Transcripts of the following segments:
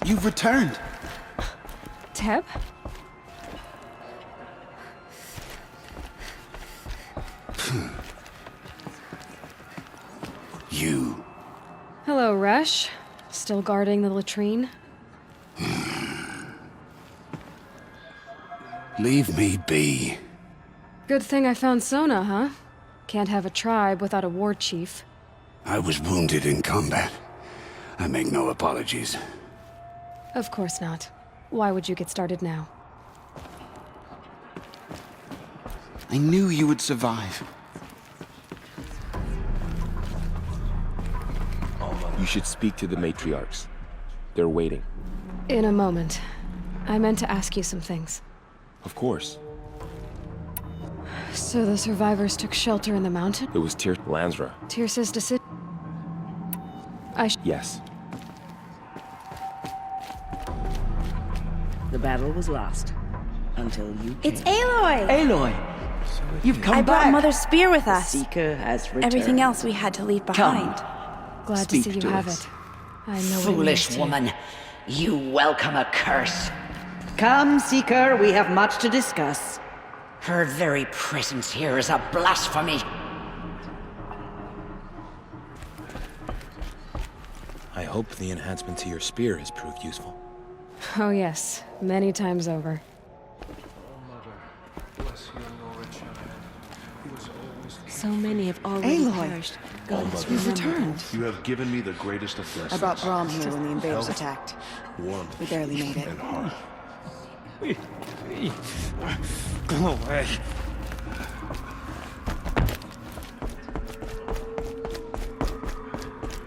You've returned. Teb? You. Hello, Resh. Still guarding the latrine? Leave me be. Good thing I found Sona, huh? Can't have a tribe without a war chief. I was wounded in combat. I make no apologies. Of course not. Why would you get started now? I knew you would survive. You should speak to the matriarchs. They're waiting. In a moment. I meant to ask you some things. Of course. So the survivors took shelter in the mountain? It was Lansra. Tirsa's decision? Yes. The battle was lost. Until you came. It's Aloy! Aloy! You've come I back! brought Mother's spear with us. Seeker has returned. Everything else we had to leave behind. Glad to see Speak you to have us. it. I know what it means Foolish to you. woman, you welcome a curse. Come, Seeker, we have much to discuss. Her very presence here is a blasphemy. I hope the enhancement to your spear has proved useful. Oh yes, many times over. So many have already Aloy. perished. God has You've remembered them. returned. You have given me the greatest of blessings. I brought Brahm here when the invaders attacked. Warmth We barely made it. and heart. Go away.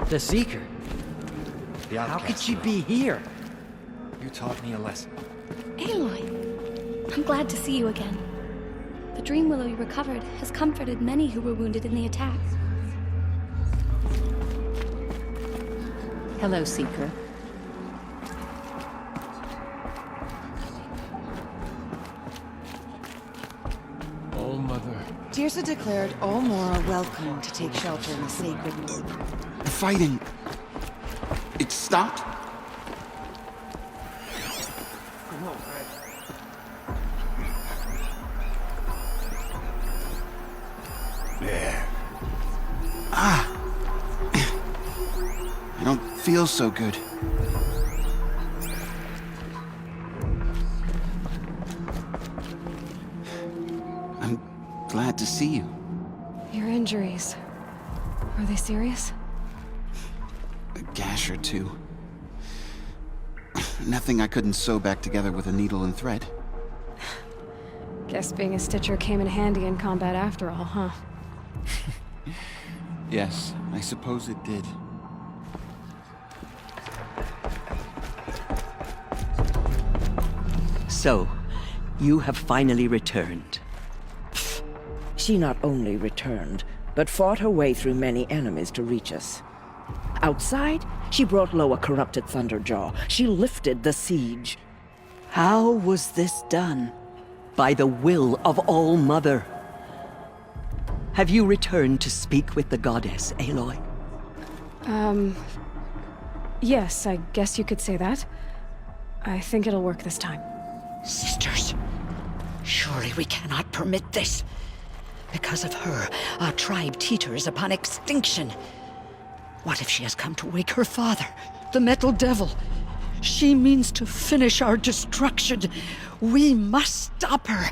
The Seeker? The How outcast could she girl. be here? You taught me a lesson. Aloy, I'm glad to see you again. The dream willow you recovered has comforted many who were wounded in the attack. Hello, Seeker. Oh, Mother. Tirsa declared all Nora welcome to take shelter in the sacred wood. The fighting. It stopped? There. Ah! I don't feel so good. I'm glad to see you. Your injuries. Are they serious? A gash or two. Nothing I couldn't sew back together with a needle and thread. Guess being a stitcher came in handy in combat after all, huh? Yes, I suppose it did. So, you have finally returned. She not only returned, but fought her way through many enemies to reach us. Outside, she brought low a corrupted Thunderjaw. She lifted the siege. How was this done? By the will of All-Mother. Have you returned to speak with the goddess, Aloy? Yes, I guess you could say that. I think it'll work this time. Sisters, surely we cannot permit this. Because of her, our tribe teeters upon extinction. What if she has come to wake her father, the Metal Devil? She means to finish our destruction. We must stop her.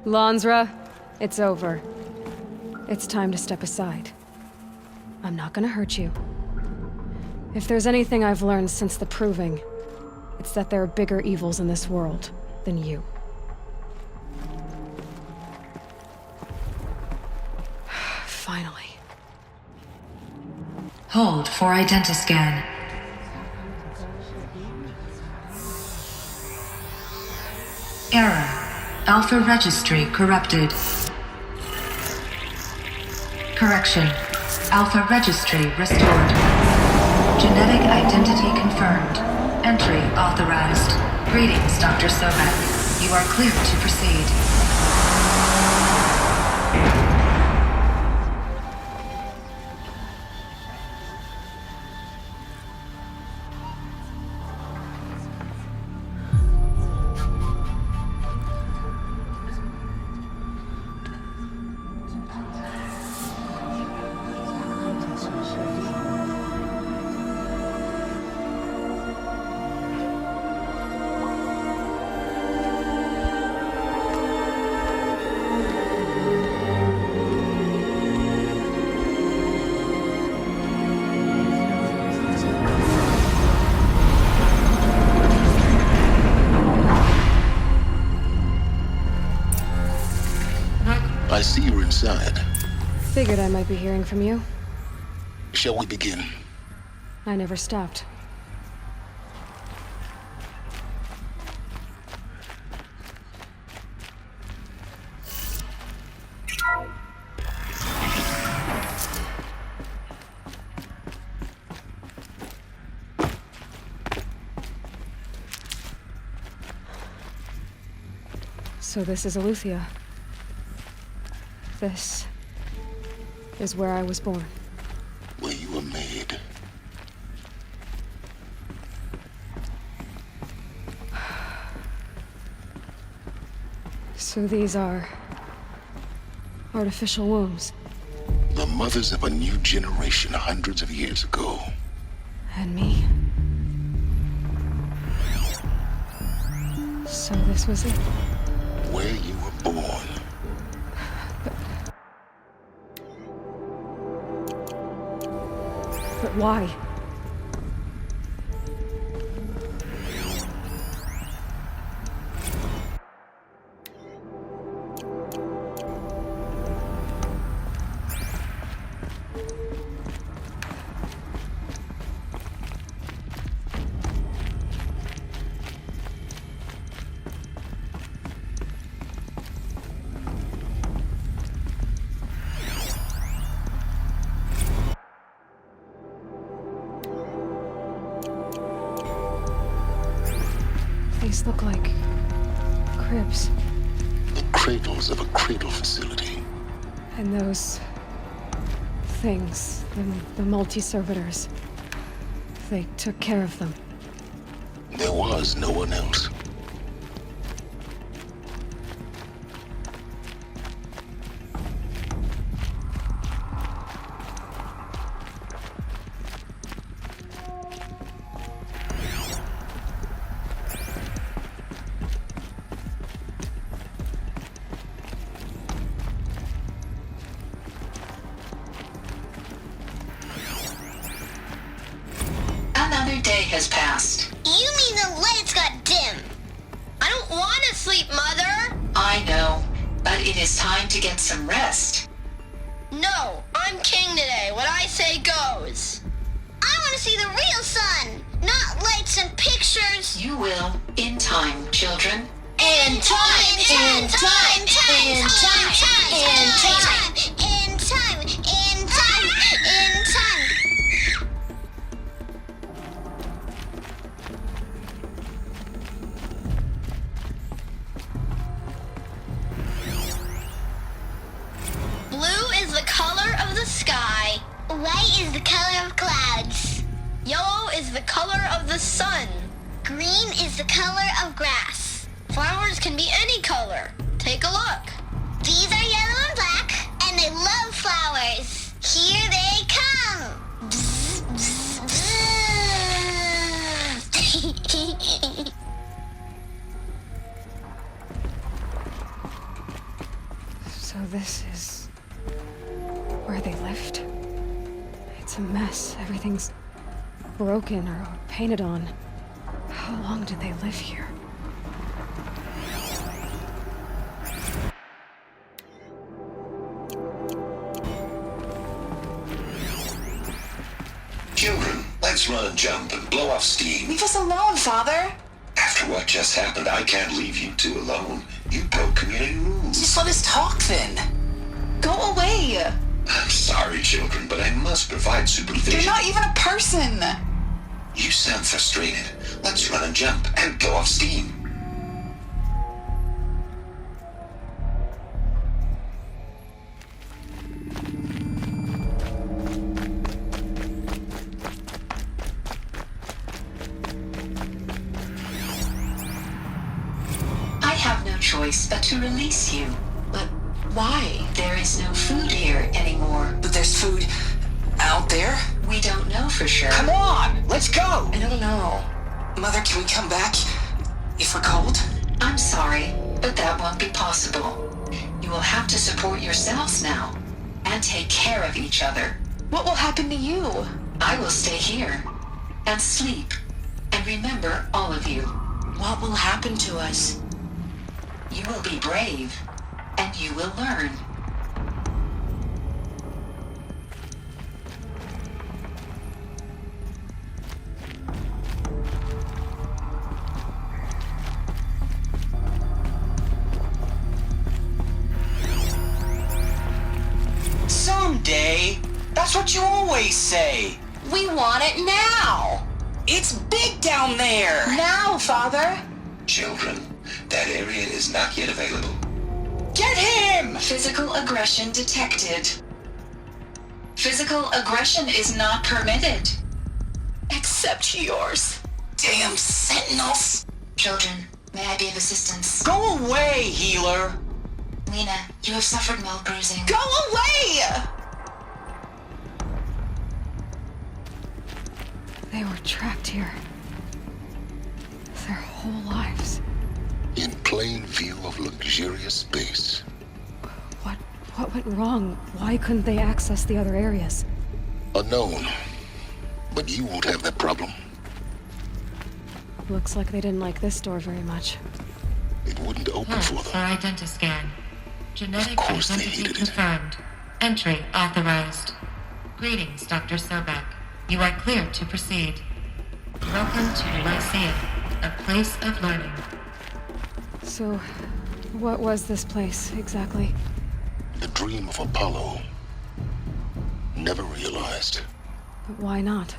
Lansra, it's over. It's time to step aside. I'm not gonna hurt you. If there's anything I've learned since the Proving, it's that there are bigger evils in this world than you. Finally. Hold for identiscan. Error. Alpha registry corrupted. Correction. Alpha registry restored. Genetic identity confirmed. Entry authorized. Greetings, Dr. Sobek. You are cleared to proceed. I see you're inside. Figured I might be hearing from you. Shall we begin? I never stopped. So this is Aletheia. This is where I was born. Where you were made. So these are artificial wombs. The mothers of a new generation hundreds of years ago. And me. So this was it. Where you were born. But why? These look like cribs. The cradles of a cradle facility. And those things, the multi-servitors, they took care of them. There was no one else. Another day has passed. You mean the lights got dim? I don't want to sleep, Mother! I know, but it is time to get some rest. No, I'm king today. What I say goes. I want to see the real sun, not lights and pictures. You will, in time, children. In time, in time, in time, in time, in time, in time, in time, in time. Blue is the color of the sky. White is the color of clouds. Yellow is the color of the sun. Green is the color of grass. Flowers can be any color. Take a look. These are yellow and black, and they love flowers. Here they come. Bzz, bzz, bzz. So this is where they lived? It's a mess. Everything's broken or painted on. How long did they live here? Children, let's run and jump and blow off steam. Leave us alone, Father. After what just happened, I can't leave you two alone. You broke community rules. Just let us talk then. Go away. I'm sorry, children, but I must provide supervision. You're not even a person. You sound frustrated. Let's run and jump and blow off steam. I have no choice but to release you. But why? There is no food here anymore. But there's food out there? We don't know for sure. Come on, let's go. I don't know. Mother, can we come back if we're cold? I'm sorry, but that won't be possible. You will have to support yourselves now and take care of each other. What will happen to you? I will stay here and sleep and remember all of you. What will happen to us? You will be brave and you will learn. Someday. That's what you always say. We want it now. It's big down there. Now, Father. Children, that area is not yet available. Get him! Physical aggression detected. Physical aggression is not permitted. Except yours. Damn sentinels. Children, may I be of assistance? Go away, healer. Lena, you have suffered mild bruising. Go away! They were trapped here. Their whole lives. In plain view of luxurious space. What went wrong? Why couldn't they access the other areas? Unknown. But you won't have that problem. Looks like they didn't like this door very much. It wouldn't open for them. For identiscan. Genetic Of course they identity hated it. confirmed. Entry authorized. Greetings, Dr. Sobek. You are cleared to proceed. Welcome to Lyceum, a place of learning. So, what was this place, exactly? The dream of Apollo. Never realized. But why not?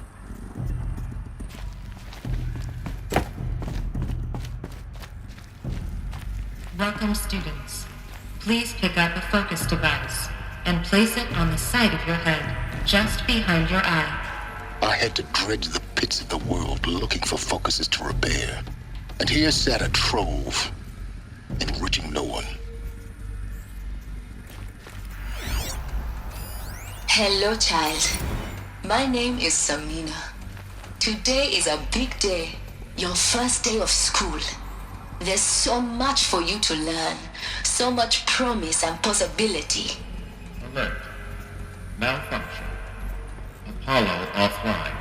Welcome, students. Please pick up a focus device and place it on the side of your head, just behind your eye. I had to dredge the pits of the world looking for focuses to repair. And here sat a trove, enriching no one. Hello, child. My name is Samina. Today is a big day, your first day of school. There's so much for you to learn, so much promise and possibility. Alert. Malfunction. Apollo offline.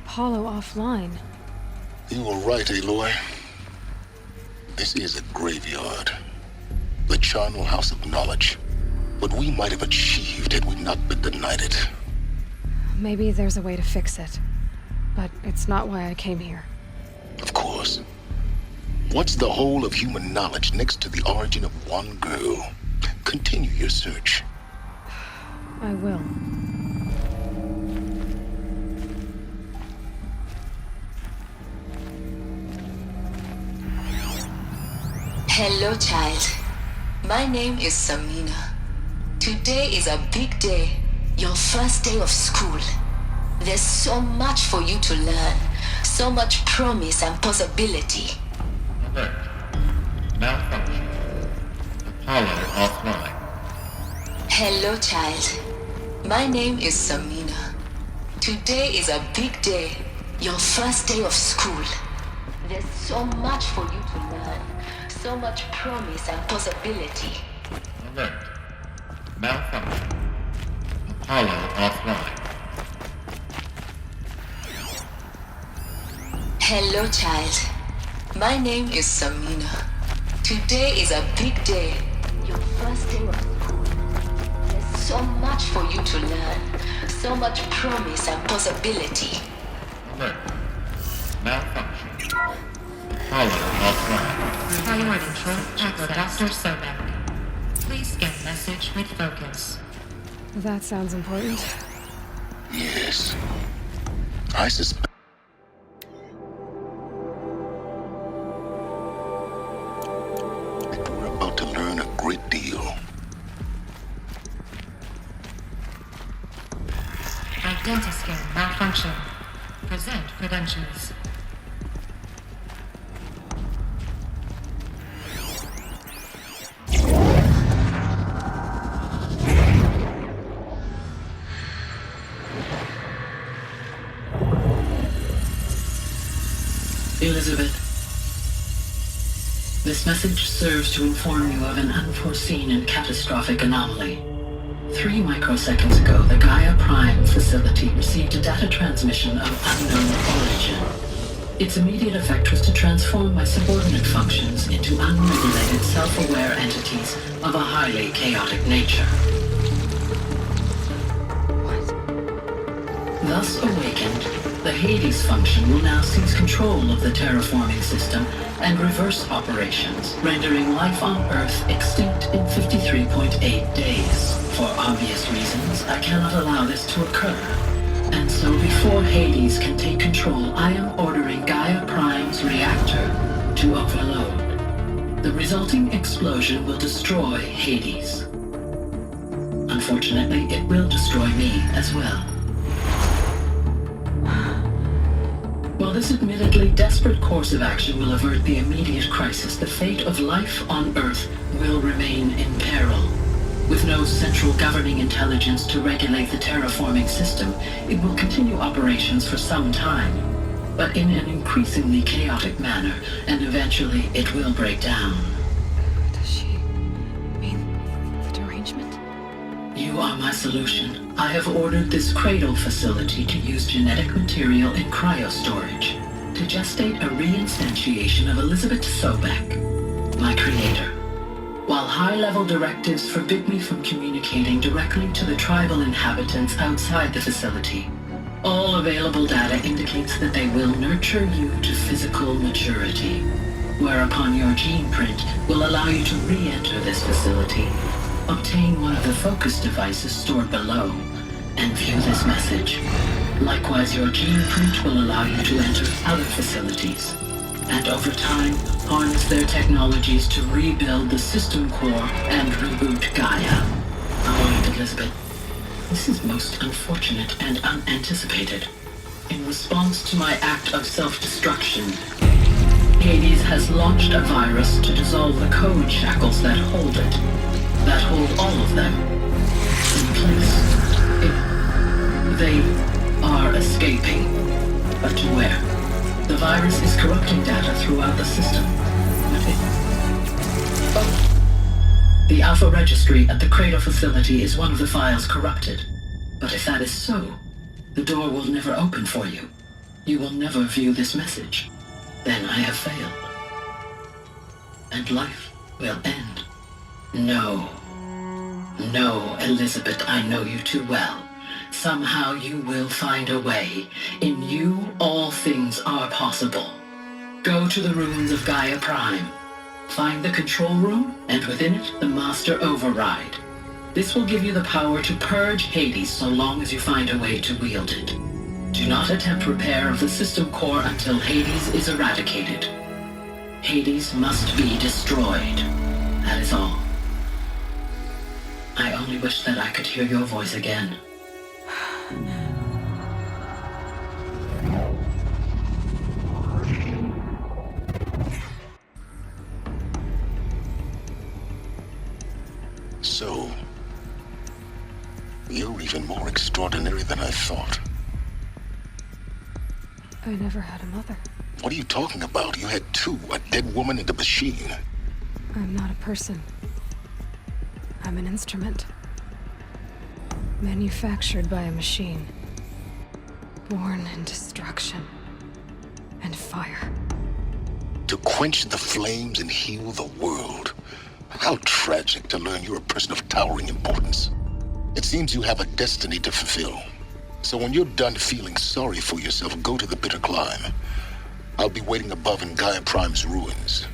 Apollo offline? You were right, Aloy. This is a graveyard. The charnel house of knowledge. What we might have achieved had we not been denied it. Maybe there's a way to fix it. But it's not why I came here. Of course. What's the whole of human knowledge next to the origin of one girl? Continue your search. I will. Hello, child. My name is Samina. Today is a big day, your first day of school. There's so much for you to learn, so much promise and possibility. Alert. Malfunction. Apollo offline. Hello, child. My name is Samina. Today is a big day, your first day of school. There's so much for you to learn, so much promise and possibility. Alert. Malfunction. Apollo offline. Hello, child. My name is Samina. Today is a big day, your first day of school. There's so much for you to learn, so much promise and possibility. Alert. Malfunction. Apollo offline. Priority for Dr. Sobek. Please scan message with focus. That sounds important. Yes. I suspect. We're about to learn a great deal. Identiscan malfunction. Present credentials. Elizabeth, this message serves to inform you of an unforeseen and catastrophic anomaly. 3 microseconds ago, the Gaia Prime facility received a data transmission of unknown origin. Its immediate effect was to transform my subordinate functions into unregulated, self-aware entities of a highly chaotic nature. Thus awakened, The Hades function will now seize control of the terraforming system and reverse operations, rendering life on Earth extinct in 53.8 days. For obvious reasons, I cannot allow this to occur. And so before Hades can take control, I am ordering Gaia Prime's reactor to overload. The resulting explosion will destroy Hades. Unfortunately, it will destroy me as well. While this admittedly desperate course of action will avert the immediate crisis, the fate of life on Earth will remain in peril. With no central governing intelligence to regulate the terraforming system, it will continue operations for some time, but in an increasingly chaotic manner, and eventually it will break down. Does she mean the derangement? You are my solution. I have ordered this cradle facility to use genetic material in cryostorage to gestate a reinstantiation of Elizabeth Sobek, my creator. While high-level directives forbid me from communicating directly to the tribal inhabitants outside the facility, all available data indicates that they will nurture you to physical maturity, whereupon your gene print will allow you to re-enter this facility, obtain one of the focus devices stored below, and view this message. Likewise, your gene print will allow you to enter other facilities, and over time, harness their technologies to rebuild the system core and reboot Gaia. Oh, Elizabeth, this is most unfortunate and unanticipated. In response to my act of self-destruction, Hades has launched a virus to dissolve the code shackles that hold it, that hold all of them in place. They are escaping, but to where? The virus is corrupting data throughout the system. The Alpha Registry at the Cradle facility is one of the files corrupted. But if that is so, the door will never open for you. You will never view this message. Then I have failed. And life will end. No. No, Elizabeth, I know you too well. Somehow you will find a way. In you, all things are possible. Go to the ruins of Gaia Prime. Find the control room, and within it, the Master Override. This will give you the power to purge Hades so long as you find a way to wield it. Do not attempt repair of the system core until Hades is eradicated. Hades must be destroyed. That is all. I only wish that I could hear your voice again. So, you're even more extraordinary than I thought. I never had a mother. What are you talking about? You had two, a dead woman and a machine. I'm not a person. I'm an instrument. Manufactured by a machine. Born in destruction and fire. To quench the flames and heal the world. How tragic to learn you're a person of towering importance. It seems you have a destiny to fulfill. So when you're done feeling sorry for yourself, go to the bitter climb. I'll be waiting above in Gaia Prime's ruins.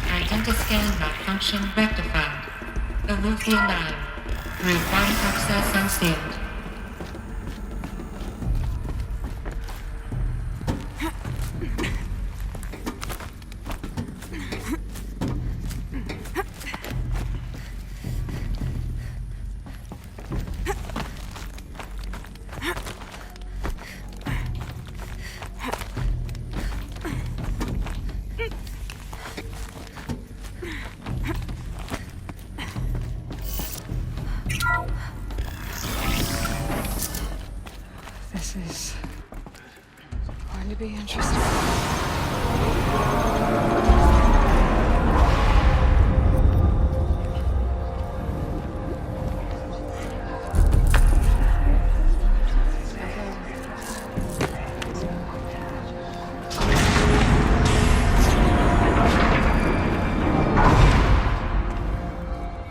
Identiscan malfunction rectified. Aletheia 9. Refine access unsealed.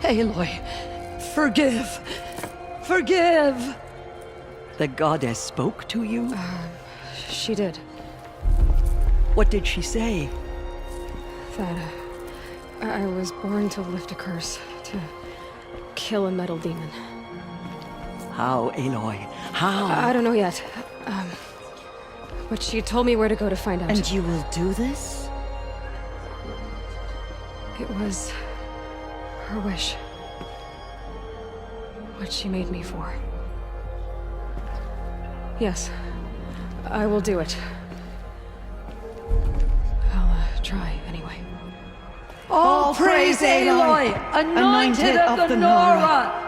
Aloy, forgive. Forgive! The goddess spoke to you? She did. What did she say? That I was born to lift a curse, to kill a metal demon. How, Aloy? How? I don't know yet. But she told me where to go to find out. And you will do this? It was her wish. What she made me for. Yes, I will do it. I'll try anyway. All praise Aloy, anointed of the Nora!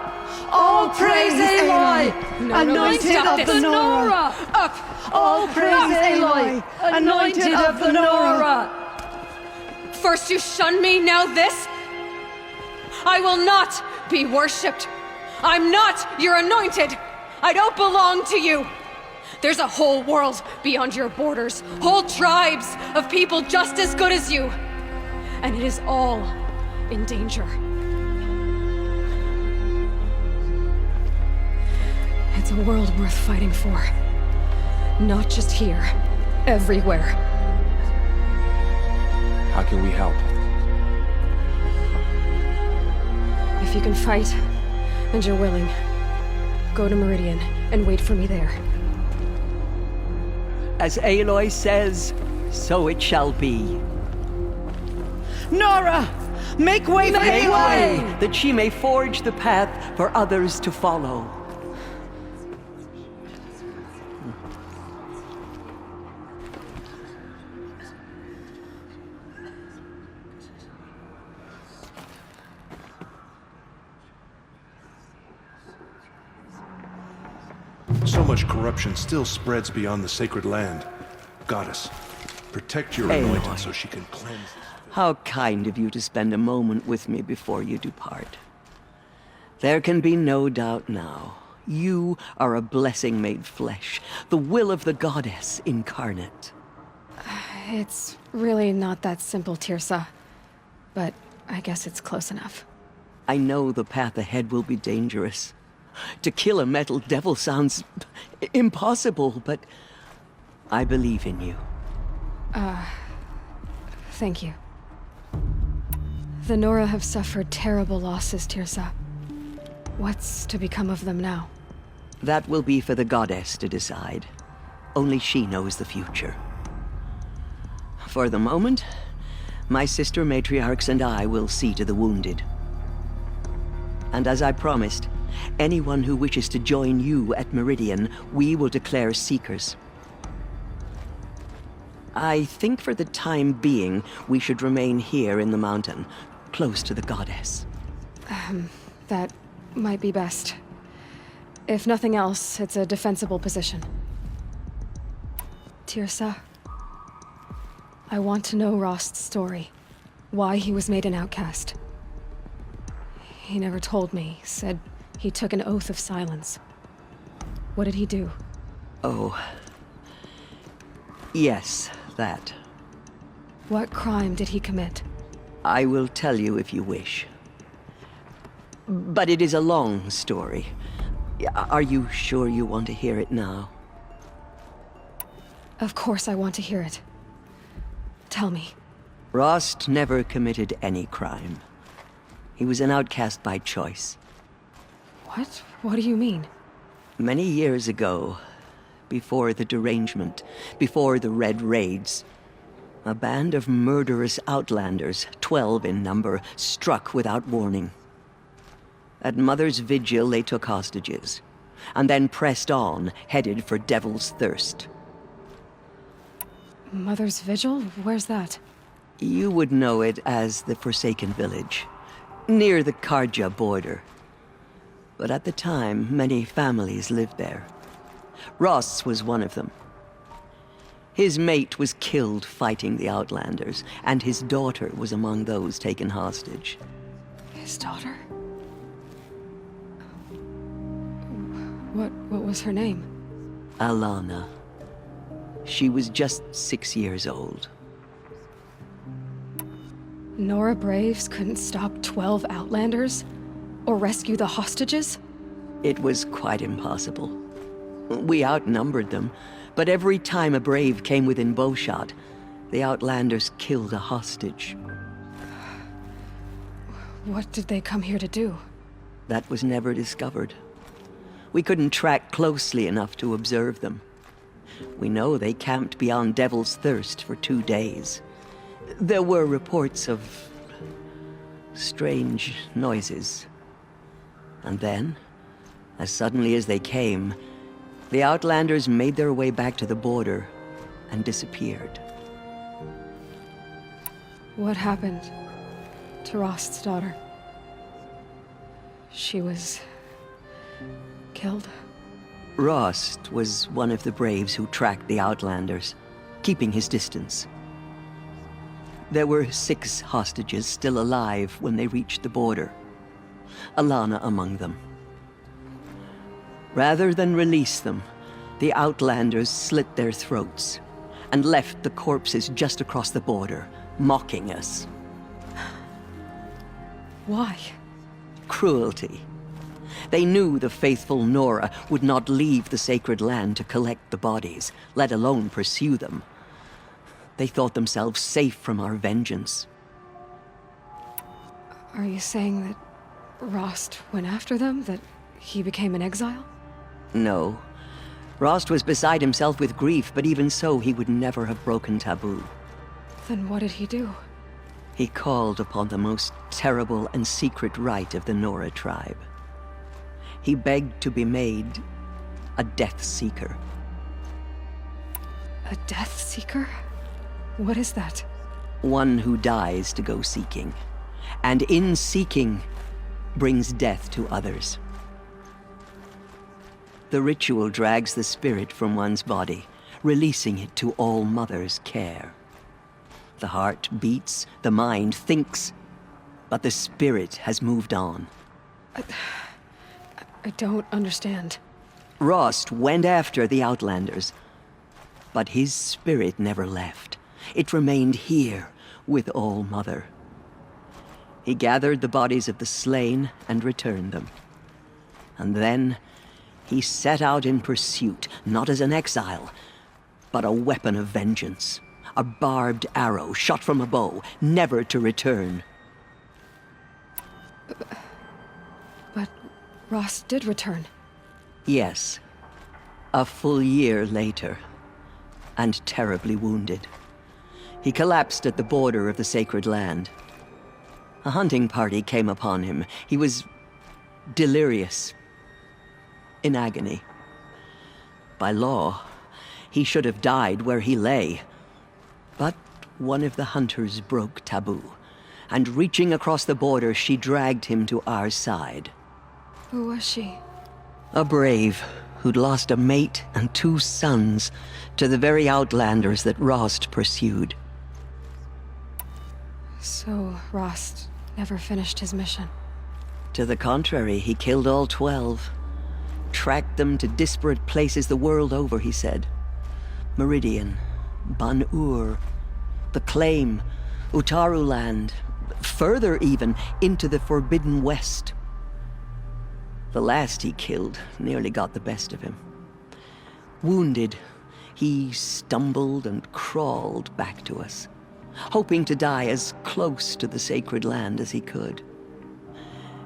All praise Aloy, anointed of the Nora! Up! All praise Aloy, anointed of the Nora! First you shun me, now this? I will not be worshipped. I'm not your anointed. I don't belong to you. There's a whole world beyond your borders, whole tribes of people just as good as you. And it is all in danger. It's a world worth fighting for. Not just here, everywhere. How can we help? If you can fight, and you're willing, go to Meridian and wait for me there. As Aloy says, so it shall be. Nora! Make way for Aloy, that she may forge the path for others to follow. So much corruption still spreads beyond the sacred land. Goddess, protect your anointed so she can cleanse. How kind of you to spend a moment with me before you depart. There can be no doubt now. You are a blessing made flesh, the will of the goddess incarnate. It's really not that simple, Tirsa. But I guess it's close enough. I know the path ahead will be dangerous. To kill a metal devil sounds impossible, but I believe in you. Thank you. The Nora have suffered terrible losses, Tirsa. What's to become of them now? That will be for the goddess to decide. Only she knows the future. For the moment, my sister matriarchs and I will see to the wounded. And as I promised, anyone who wishes to join you at Meridian, we will declare seekers. I think for the time being, we should remain here in the mountain, close to the goddess. That might be best. If nothing else, it's a defensible position. Tirsa, I want to know Rost's story. Why he was made an outcast. He never told me, said he took an oath of silence. What did he do? Oh. Yes, that. What crime did he commit? I will tell you if you wish. But it is a long story. Are you sure you want to hear it now? Of course I want to hear it. Tell me. Rost never committed any crime. He was an outcast by choice. What? What do you mean? Many years ago, before the derangement, before the Red Raids, a band of murderous outlanders, 12 in number, struck without warning. At Mother's Vigil, they took hostages, and then pressed on, headed for Devil's Thirst. Mother's Vigil? Where's that? You would know it as the Forsaken Village, near the Karja border. But at the time, many families lived there. Ross was one of them. His mate was killed fighting the Outlanders, and his daughter was among those taken hostage. His daughter? What was her name? Alana. She was just 6 years old. Nora Braves couldn't stop 12 Outlanders? Or rescue the hostages? It was quite impossible. We outnumbered them, but every time a brave came within bowshot, the Outlanders killed a hostage. What did they come here to do? That was never discovered. We couldn't track closely enough to observe them. We know they camped beyond Devil's Thirst for 2 days. There were reports of strange noises. And then, as suddenly as they came, the Outlanders made their way back to the border and disappeared. What happened to Rost's daughter? She was killed? Rost was one of the braves who tracked the Outlanders, keeping his distance. There were 6 hostages still alive when they reached the border, Alana among them. Rather than release them, the Outlanders slit their throats and left the corpses just across the border, mocking us. Why? Cruelty. They knew the faithful Nora would not leave the sacred land to collect the bodies, let alone pursue them. They thought themselves safe from our vengeance. Are you saying that Rost went after them? That he became an exile? No. Rost was beside himself with grief, but even so, he would never have broken taboo. Then what did he do? He called upon the most terrible and secret rite of the Nora tribe. He begged to be made a Death Seeker. A Death Seeker? What is that? One who dies to go seeking, and in seeking, brings death to others. The ritual drags the spirit from one's body, releasing it to All Mother's care. The heart beats, the mind thinks, but the spirit has moved on. I don't understand. Rost went after the Outlanders, but his spirit never left. It remained here with All Mother. He gathered the bodies of the slain and returned them. And then he set out in pursuit, not as an exile, but a weapon of vengeance. A barbed arrow shot from a bow, never to return. But Rost did return. Yes. A full year later, and terribly wounded. He collapsed at the border of the sacred land. A hunting party came upon him. He was delirious, in agony. By law, he should have died where he lay. But one of the hunters broke taboo, and reaching across the border, she dragged him to our side. Who was she? A brave who'd lost a mate and 2 sons to the very Outlanders that Rost pursued. So Rost never finished his mission? To the contrary, he killed all 12. Tracked them to disparate places the world over, he said. Meridian, Ban-Ur, the Claim, Utaru Land, further even, into the Forbidden West. The last he killed nearly got the best of him. Wounded, he stumbled and crawled back to us, hoping to die as close to the sacred land as he could.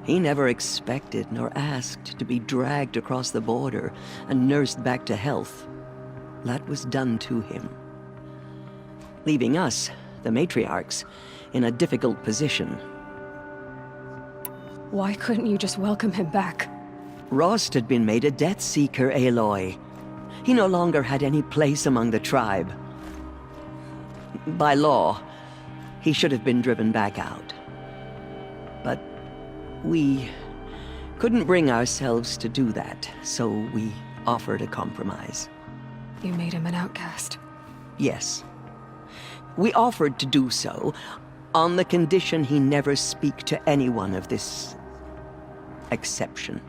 He never expected nor asked to be dragged across the border and nursed back to health. That was done to him, leaving us, the matriarchs, in a difficult position. Why couldn't you just welcome him back? Rost had been made a Death Seeker, Aloy. He no longer had any place among the tribe. By law, he should have been driven back out. But we couldn't bring ourselves to do that, so we offered a compromise. You made him an outcast? Yes. We offered to do so on the condition he never speak to anyone of this exception.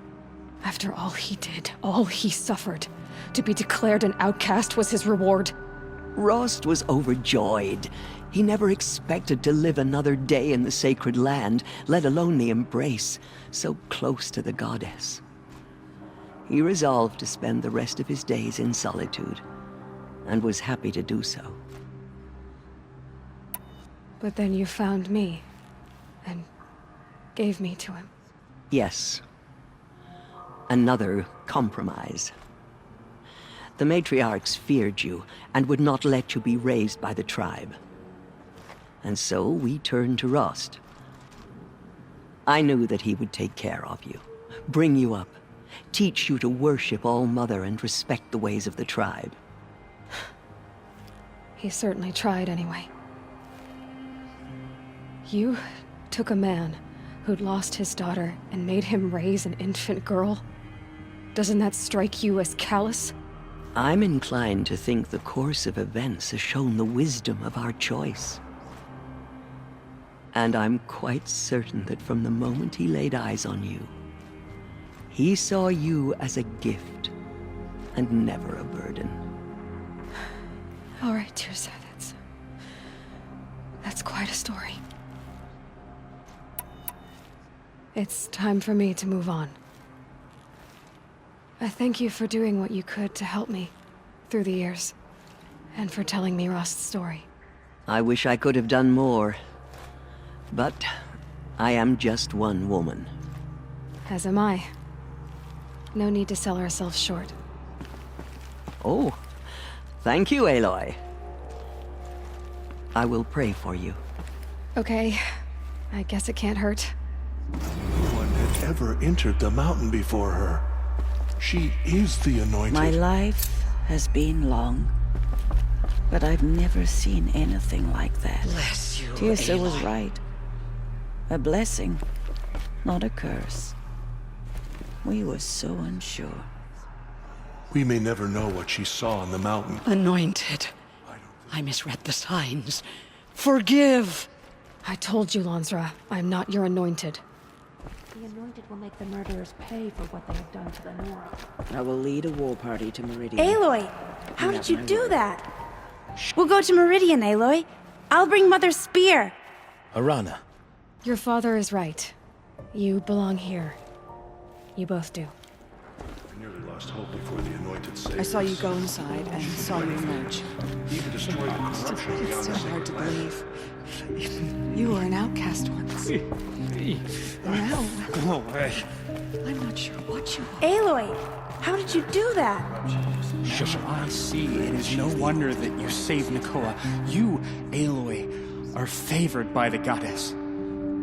After all he did, all he suffered, to be declared an outcast was his reward. Rost was overjoyed. He never expected to live another day in the sacred land, let alone the embrace, so close to the goddess. He resolved to spend the rest of his days in solitude, and was happy to do so. But then you found me, and gave me to him. Yes. Another compromise. The matriarchs feared you, and would not let you be raised by the tribe. And so we turned to Rost. I knew that he would take care of you, bring you up, teach you to worship All-Mother and respect the ways of the tribe. He certainly tried anyway. You took a man who'd lost his daughter and made him raise an infant girl? Doesn't that strike you as callous? I'm inclined to think the course of events has shown the wisdom of our choice. And I'm quite certain that from the moment he laid eyes on you, he saw you as a gift, and never a burden. All right, Tirsa, that's quite a story. It's time for me to move on. I thank you for doing what you could to help me through the years, and for telling me Rost's story. I wish I could have done more, but I am just one woman. As am I. No need to sell ourselves short. Oh, thank you, Aloy. I will pray for you. Okay, I guess it can't hurt. No one had ever entered the mountain before her. She is the Anointed. My life has been long, but I've never seen anything like that. Bless you, Tirsa was Aloy. right. A blessing, not a curse. We were so unsure. We may never know what she saw on the mountain. Anointed. I misread the signs. Forgive! I told you, Lansra, I'm not your anointed. The anointed will make the murderers pay for what they have done to the North. I will lead a war party to Meridian. Aloy! How You did have you my do word. that? We'll go to Meridian, Aloy. I'll bring Mother's spear. Arana. Your father is right. You belong here. You both do. I nearly lost hope before the Anointed saved I saw you us. go inside and saw you emerge. Even destroyed the corruption It's beyond so the hard to sacred land. believe. You were an outcast once. Now, Go away. I'm not sure what you are. Aloy! How did you do that? Shush, I see. It is no wonder that you saved Nakoa. You, Aloy, are favored by the goddess.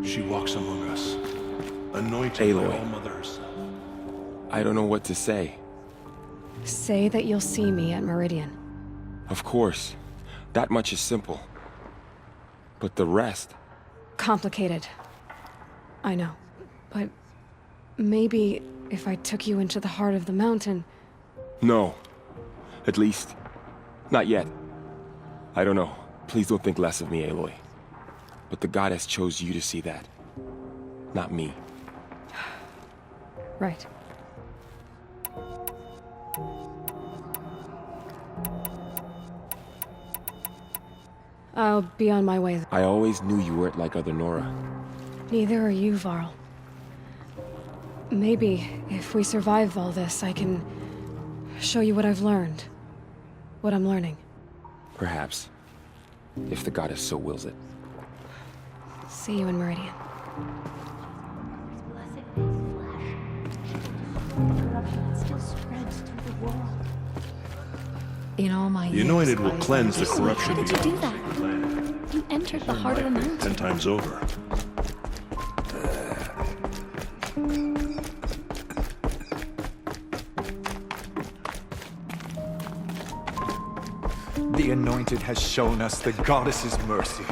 She walks among us, anointed by Aloy. All-Mother herself. I don't know what to say. Say that you'll see me at Meridian. Of course. That much is simple. But the rest... Complicated. I know. But maybe if I took you into the heart of the mountain... No. At least, not yet. I don't know. Please don't think less of me, Aloy. But the goddess chose you to see that. Not me. Right. I'll be on my way. I always knew you weren't like other Nora. Neither are you, Varl. Maybe, if we survive all this, I can show you what I've learned. What I'm learning. Perhaps. If the goddess so wills it. See you in Meridian. In all my The Anointed will cleanse the corruption How did you do beyond that? the sacred land. You entered the heart of the mountain. 10 times over. The Anointed has shown us the goddess's mercy.